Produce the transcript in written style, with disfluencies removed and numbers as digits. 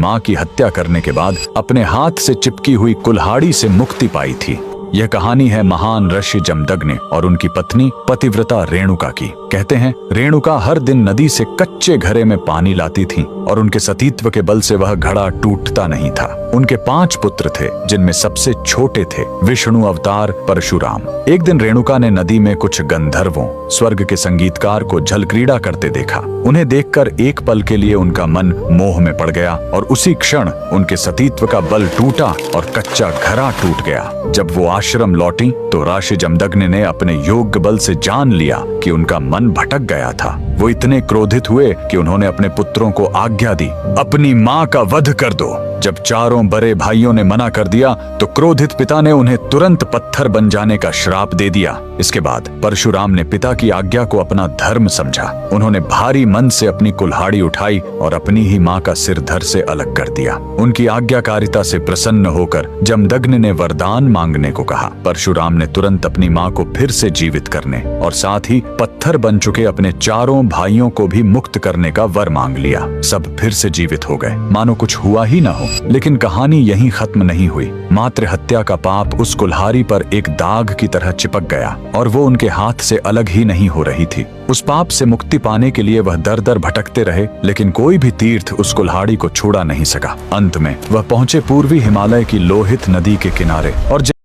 माँ की हत्या करने के बाद अपने हाथ से चिपकी हुई कुल्हाड़ी से मुक्ति पाई थी। यह कहानी है महान ऋषि जमदग्नि और उनकी पत्नी पतिव्रता रेणुका की। कहते हैं रेणुका हर दिन नदी से कच्चे घड़े में पानी लाती थीं और उनके सतीत्व के बल से वह घड़ा टूटता नहीं था। उनके 5 पुत्र थे, जिनमें सबसे छोटे थे विष्णु अवतार परशुराम। एक दिन रेणुका ने नदी में कुछ गंधर्वों, स्वर्ग के संगीतकार को जल क्रीड़ा करते देखा। उन्हें देखकर एक पल के लिए उनका मन मोह में पड़ गया और उसी क्षण उनके सतीत्व का बल टूटा और कच्चा घड़ा टूट गया। जब वो आश्रम लौटी तो ऋषि जमदग्नि ने अपने योग बल से जान लिया कि उनका मन भटक गया था। वो इतने क्रोधित हुए कि उन्होंने अपने पुत्रों को आज्ञा दी, अपनी माँ का वध कर दो। जब चारों बड़े भाइयों ने मना कर दिया तो क्रोधित पिता ने उन्हें तुरंत पत्थर बन जाने का श्राप दे दिया। इसके बाद परशुराम ने पिता की आज्ञा को अपना धर्म समझा। उन्होंने भारी मन से अपनी कुल्हाड़ी उठाई और अपनी ही माँ का सिर धड़ से अलग कर दिया। उनकी आज्ञाकारिता से प्रसन्न होकर जमदग्नि ने वरदान मांगने को कहा। परशुराम ने तुरंत अपनी माँ को फिर से जीवित करने और साथ ही पत्थर बन चुके अपने चारों भाइयों को भी मुक्त करने का वर मांग लिया। सब फिर से जीवित हो गए, मानो कुछ हुआ ही न हो। लेकिन कहानी यहीं खत्म नहीं हुई। मातृ हत्या का पाप उस कुल्हाड़ी पर एक दाग की तरह चिपक गया और वो उनके हाथ से अलग ही नहीं हो रही थी। उस पाप से मुक्ति पाने के लिए वह दर दर भटकते रहे, लेकिन कोई भी तीर्थ उस कुल्हाड़ी को छुड़ा नहीं सका। अंत में वह पहुंचे पूर्वी हिमालय की लोहित नदी के किनारे और